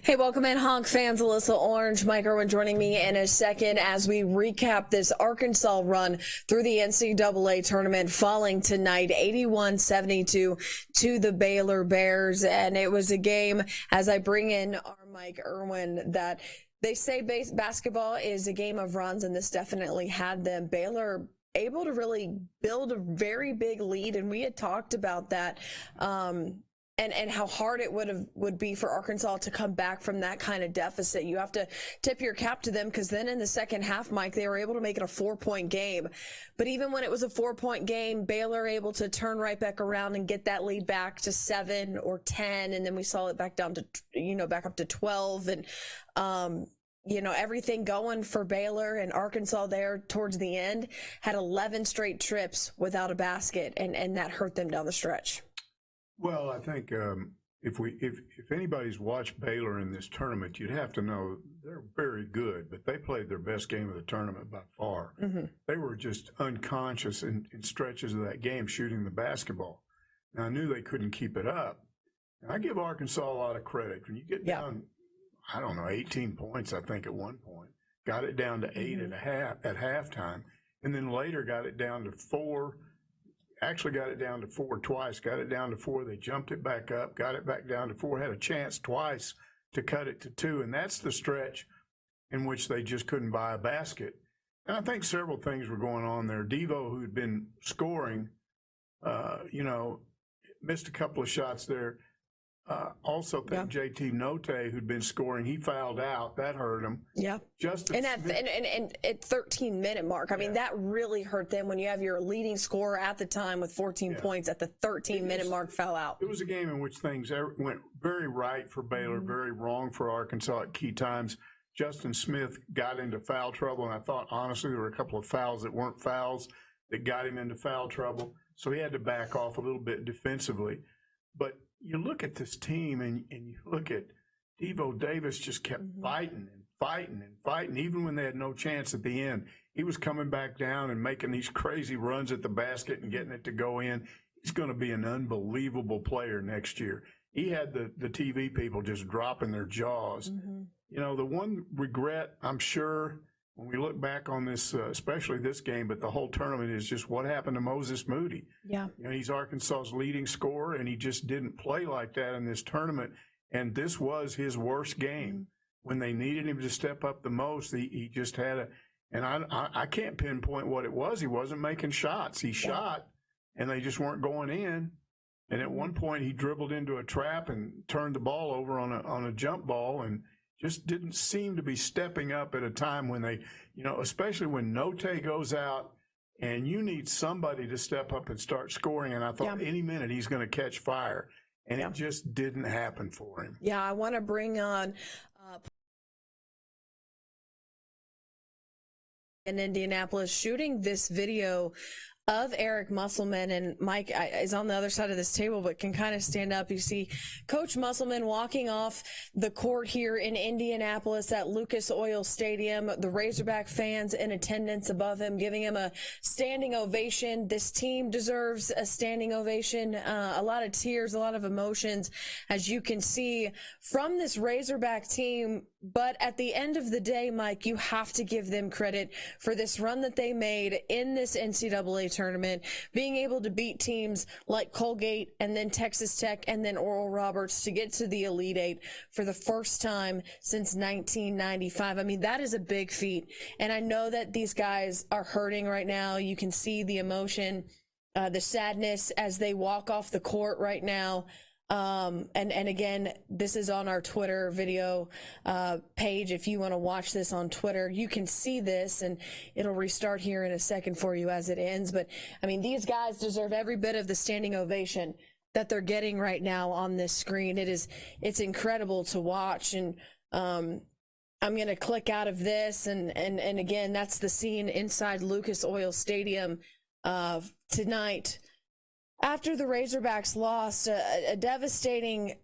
Hey, welcome in, Hog fans. Alyssa Orange, Mike Irwin joining me in a second as we recap this Arkansas run through the NCAA tournament, falling tonight 81-72 to the Baylor Bears. And it was a game, as I bring in our Mike Irwin, that they say basketball is a game of runs, and this definitely had them. Baylor able to really build a very big lead, and we had talked about that. And how hard it would be for Arkansas to come back from that kind of deficit. You have to tip your cap to them, because then in the second half, Mike, they were able to make it a 4-point game. But even when it was a 4-point game, Baylor able to turn right back around and get that lead back to 7 or 10, and then we saw it back down to back up to 12, and everything going for Baylor. And Arkansas there towards the end had 11 straight trips without a basket, and that hurt them down the stretch. Well, I think if anybody's watched Baylor in this tournament, you'd have to know they're very good, but they played their best game of the tournament by far. Mm-hmm. They were just unconscious in stretches of that game shooting the basketball. Now, I knew they couldn't keep it up. And I give Arkansas a lot of credit. When you get down, 18 points, I think, at one point, got it down to 8 at halftime, and then later got it down to 4. Actually got it down to 4 twice, got it down to 4. They jumped it back up, got it back down to 4, had a chance twice to cut it to 2. And that's the stretch in which they just couldn't buy a basket. And I think several things were going on there. Devo, who'd been scoring, missed a couple of shots there. Also think JT Note, who'd been scoring, he fouled out. That hurt him. Yeah. And at 13-minute mark, I mean, that really hurt them when you have your leading scorer at the time with 14 points at the 13-minute mark foul out. It was a game in which things went very right for Baylor, very wrong for Arkansas at key times. Justin Smith got into foul trouble, and I thought, honestly, there were a couple of fouls that weren't fouls that got him into foul trouble. So he had to back off a little bit defensively. But you look at this team, and you look at Devo Davis just kept fighting and fighting and fighting, even when they had no chance at the end. He was coming back down and making these crazy runs at the basket and getting it to go in. He's going to be an unbelievable player next year. He had the TV people just dropping their jaws. Mm-hmm. You know, the one regret, I'm sure, when we look back on this, especially this game, but the whole tournament, is just what happened to Moses Moody. Yeah. You know, he's Arkansas's leading scorer, and he just didn't play like that in this tournament. And this was his worst game. Mm-hmm. When they needed him to step up the most, he just had and I can't pinpoint what it was. He wasn't making shots. He shot, and they just weren't going in. And at one point, he dribbled into a trap and turned the ball over on a jump ball, and just didn't seem to be stepping up at a time when they, especially when Note goes out and you need somebody to step up and start scoring. And I thought any minute he's going to catch fire. And it just didn't happen for him. Yeah, I want to bring on in Indianapolis shooting this video of Eric Musselman, and Mike is on the other side of this table but can kind of stand up. You see Coach Musselman walking off the court here in Indianapolis at Lucas Oil Stadium. The Razorback fans in attendance above him, giving him a standing ovation. This team deserves a standing ovation. A lot of tears, a lot of emotions, as you can see from this Razorback team. But at the end of the day, Mike, you have to give them credit for this run that they made in this NCAA tournament, being able to beat teams like Colgate and then Texas Tech and then Oral Roberts to get to the Elite Eight for the first time since 1995. I mean, that is a big feat. And I know that these guys are hurting right now. You can see the emotion, the sadness as they walk off the court right now. And again, this is on our Twitter video page. If you want to watch this on Twitter, you can see this, and it'll restart here in a second for you as it ends. But I mean, these guys deserve every bit of the standing ovation that they're getting right now on this screen. It's incredible to watch. And I'm going to click out of this, and again, that's the scene inside Lucas Oil Stadium tonight. After the Razorbacks lost, a devastating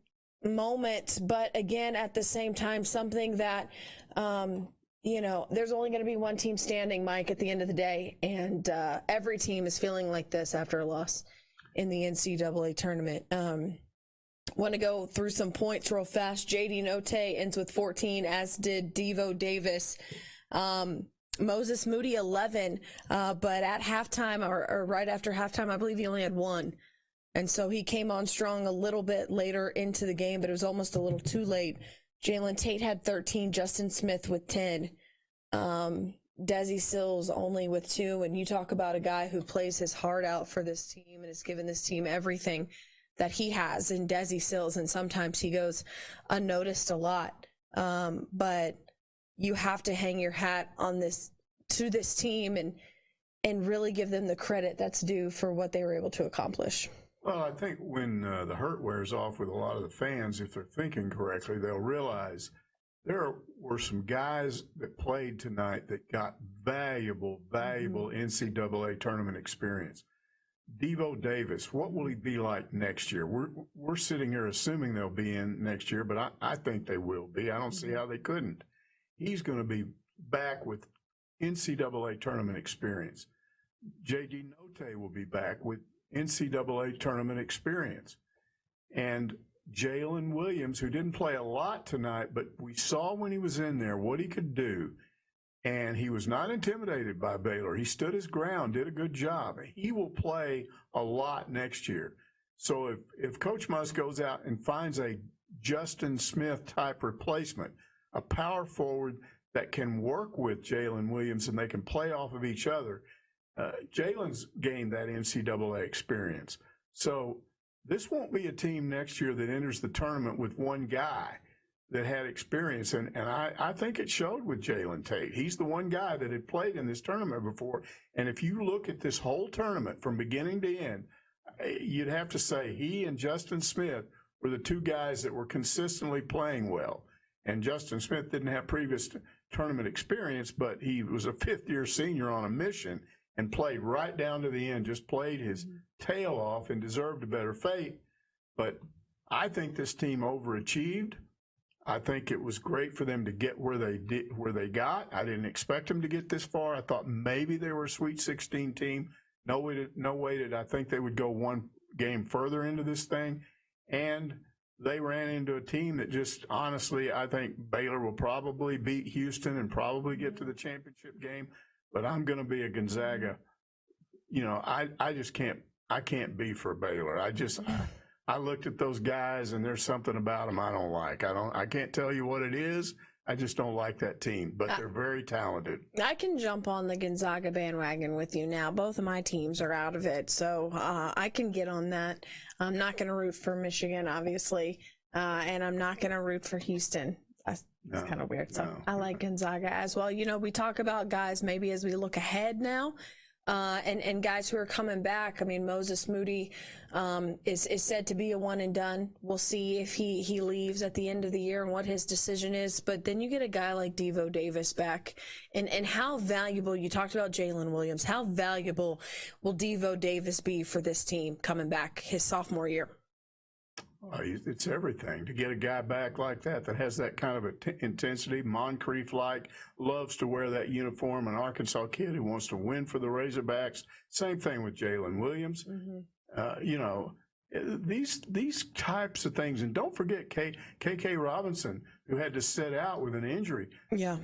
moment, but again, at the same time, something that, there's only going to be one team standing, Mike, at the end of the day, and every team is feeling like this after a loss in the NCAA tournament. Want to go through some points real fast. JD Note ends with 14, as did Devo Davis. Moses Moody 11, but at halftime or right after halftime, I believe he only had 1. And so he came on strong a little bit later into the game, but it was almost a little too late. Jalen Tate had 13, Justin Smith with 10, Desi Sills only with 2. And you talk about a guy who plays his heart out for this team and has given this team everything that he has in Desi Sills, and sometimes he goes unnoticed a lot. But you have to hang your hat on this to this team and really give them the credit that's due for what they were able to accomplish. Well, I think when the hurt wears off with a lot of the fans, if they're thinking correctly, they'll realize there were some guys that played tonight that got valuable NCAA tournament experience. Devo Davis, what will he be like next year? We're sitting here assuming they'll be in next year, but I think they will be. I don't see how they couldn't. He's going to be back with NCAA tournament experience. JD Note will be back with NCAA tournament experience. And Jalen Williams, who didn't play a lot tonight, but we saw when he was in there what he could do. And he was not intimidated by Baylor. He stood his ground, did a good job. He will play a lot next year. So if Coach Musk goes out and finds a Justin Smith type replacement, a power forward that can work with Jalen Williams and they can play off of each other, Jalen's gained that NCAA experience. So this won't be a team next year that enters the tournament with one guy that had experience. And I think it showed with Jalen Tate. He's the one guy that had played in this tournament before. And if you look at this whole tournament from beginning to end, you'd have to say he and Justin Smith were the 2 guys that were consistently playing well. And Justin Smith didn't have previous tournament experience, but he was a 5th-year senior on a mission and played right down to the end, just played his tail off and deserved a better fate. But I think this team overachieved. I think it was great for them to get where they got. I didn't expect them to get this far. I thought maybe they were a Sweet 16 team. No way did I think they would go one game further into this thing. And they ran into a team that just, honestly, I think Baylor will probably beat Houston and probably get to the championship game. But I'm going to be a Gonzaga. You know, I just can't be for Baylor. I looked at those guys, and there's something about them I don't like. I can't tell you what it is. I just don't like that team, but they're very talented. I can jump on the Gonzaga bandwagon with you now. Both of my teams are out of it, so I can get on that. I'm not going to root for Michigan, obviously, and I'm not going to root for Houston. It's kind of weird. So I like Gonzaga as well. You know, we talk about guys maybe as we look ahead now. And guys who are coming back. I mean, Moses Moody is said to be a one and done. We'll see if he leaves at the end of the year and what his decision is. But then you get a guy like Devo Davis back. And how valuable, you talked about Jalen Williams, how valuable will Devo Davis be for this team coming back his sophomore year? It's everything to get a guy back like that has that kind of intensity. Moncrief-like, loves to wear that uniform, an Arkansas kid who wants to win for the Razorbacks. Same thing with Jalen Williams. You know, these types of things. And don't forget K.K. Robinson, who had to sit out with an injury. Yeah.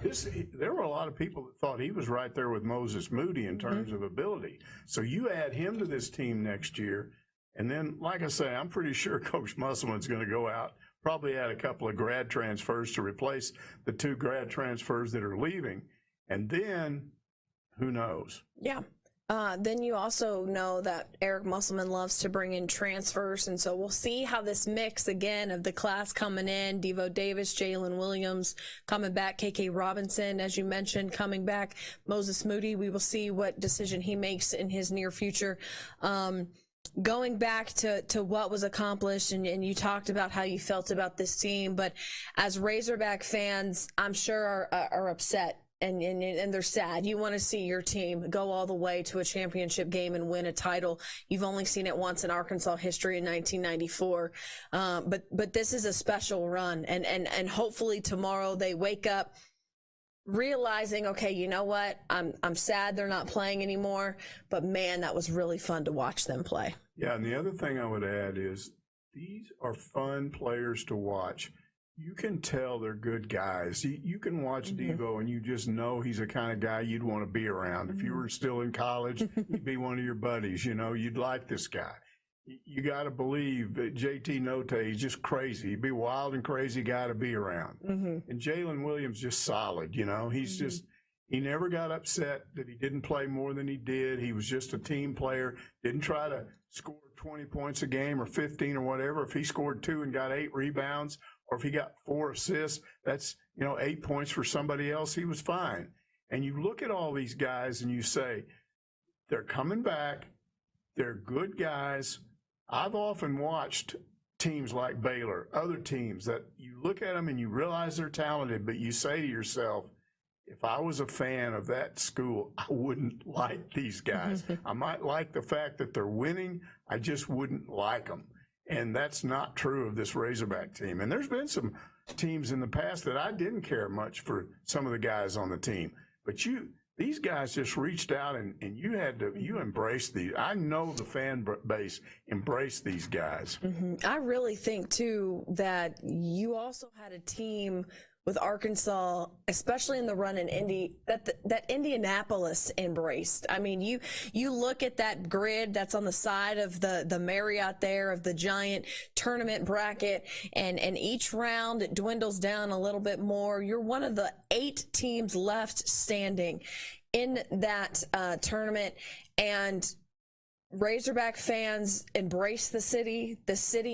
There were a lot of people that thought he was right there with Moses Moody in terms of ability. So you add him to this team next year. And then, like I say, I'm pretty sure Coach Musselman's going to go out, probably add a couple of grad transfers to replace the 2 grad transfers that are leaving. And then, who knows? Yeah. Then you also know that Eric Musselman loves to bring in transfers. And so we'll see how this mix, again, of the class coming in, Devo Davis, Jalen Williams coming back, K.K. Robinson, as you mentioned, coming back, Moses Moody. We will see what decision he makes in his near future. Going back to what was accomplished, and you talked about how you felt about this team, but as Razorback fans, I'm sure are upset and they're sad. You want to see your team go all the way to a championship game and win a title. You've only seen it once in Arkansas history in 1994. But this is a special run, and hopefully tomorrow they wake up realizing, okay, you know what? I'm sad they're not playing anymore, but man, that was really fun to watch them play. Yeah, and the other thing I would add is these are fun players to watch. You can tell they're good guys. You can watch Devo and you just know he's the kind of guy you'd want to be around. If you were still in college, he'd be one of your buddies. You know, you'd like this guy. You got to believe that JT Note, he's just crazy. He'd be a wild and crazy guy to be around. And Jalen Williams just solid, you know. He's just, he never got upset that he didn't play more than he did. He was just a team player, didn't try to score 20 points a game or 15 or whatever. If he scored 2 and got 8 rebounds, or if he got 4 assists, that's, 8 points for somebody else, he was fine. And you look at all these guys and you say, they're coming back, they're good guys. I've often watched teams like Baylor, other teams that you look at them and you realize they're talented, but you say to yourself, if I was a fan of that school, I wouldn't like these guys. I might like the fact that they're winning. I just wouldn't like them. And that's not true of this Razorback team. And there's been some teams in the past that I didn't care much for some of the guys on the team. But these guys just reached out and you embraced these. I know the fan base embraced these guys. I really think, too, that you also had a team with Arkansas, especially in the run in Indy, that Indianapolis embraced. I mean, you look at that grid that's on the side of the Marriott there, of the giant tournament bracket, and each round it dwindles down a little bit more. You're one of the 8 teams left standing in that tournament, and Razorback fans embraced the city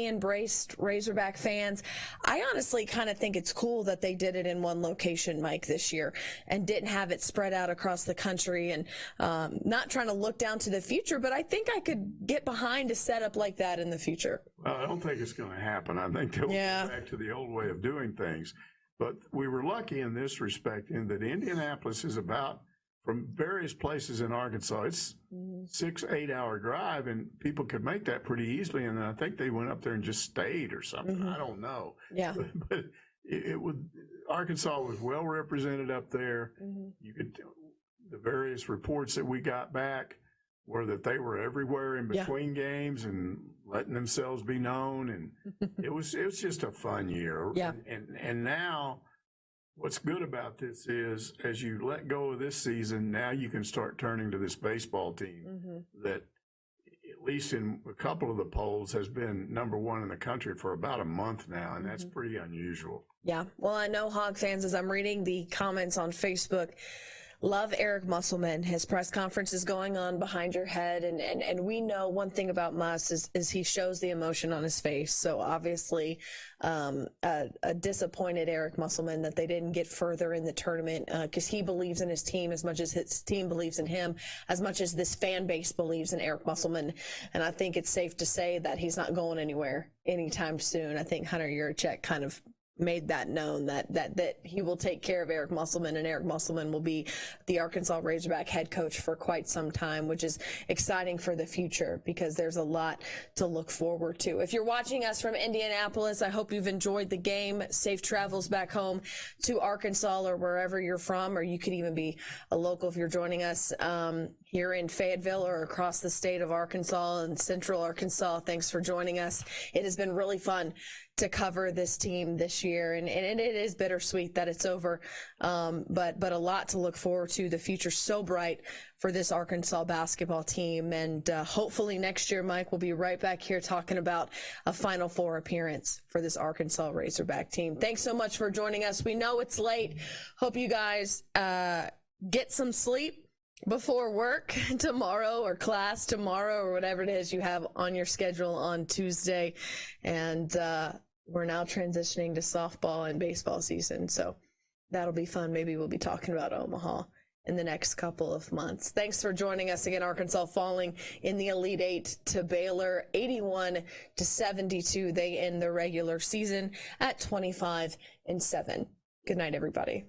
embraced Razorback fans. I honestly kind of think it's cool that they did it in one location, Mike, this year, and didn't have it spread out across the country. And not trying to look down to the future, but I think I could get behind a setup like that in the future. Well, I don't think it's going to happen. I think they'll go back to the old way of doing things. But we were lucky in this respect in that Indianapolis is about, from various places in Arkansas, it's 6-8 hour drive, and people could make that pretty easily. And I think they went up there and just stayed or something. I don't know. Yeah. But Arkansas was well represented up there. You could, the various reports that we got back were that they were everywhere in between games and letting themselves be known. And it was just a fun year. Yeah. And now, what's good about this is, as you let go of this season, now you can start turning to this baseball team that, at least in a couple of the polls, has been #1 in the country for about a month now, and that's pretty unusual. Yeah. Well, I know Hog fans, as I'm reading the comments on Facebook, love Eric Musselman. His press conference is going on behind your head, and we know one thing about Muss is he shows the emotion on his face. So obviously a disappointed Eric Musselman that they didn't get further in the tournament, because he believes in his team as much as his team believes in him, as much as this fan base believes in Eric Musselman. And I think it's safe to say that he's not going anywhere anytime soon. I think Hunter Yurachek kind of made that known, that he will take care of Eric Musselman, and Eric Musselman will be the Arkansas Razorback head coach for quite some time, which is exciting for the future because there's a lot to look forward to. If you're watching us from Indianapolis, I hope you've enjoyed the game. Safe travels back home to Arkansas or wherever you're from, or you could even be a local if you're joining us here in Fayetteville or across the state of Arkansas and central Arkansas. Thanks for joining us. It has been really fun to cover this team this year, and it is bittersweet that it's over, but a lot to look forward to. The future's so bright for this Arkansas basketball team, and hopefully next year, Mike, we'll be right back here talking about a Final Four appearance for this Arkansas Razorback team. Thanks so much for joining us. We know it's late. Hope you guys get some sleep before work tomorrow, or class tomorrow, or whatever it is you have on your schedule on Tuesday. And we're now transitioning to softball and baseball season, so that'll be fun. Maybe we'll be talking about Omaha in the next couple of months. Thanks for joining us again. Arkansas falling in the Elite Eight to Baylor, 81-72. They end the regular season at 25-7. Good night, everybody.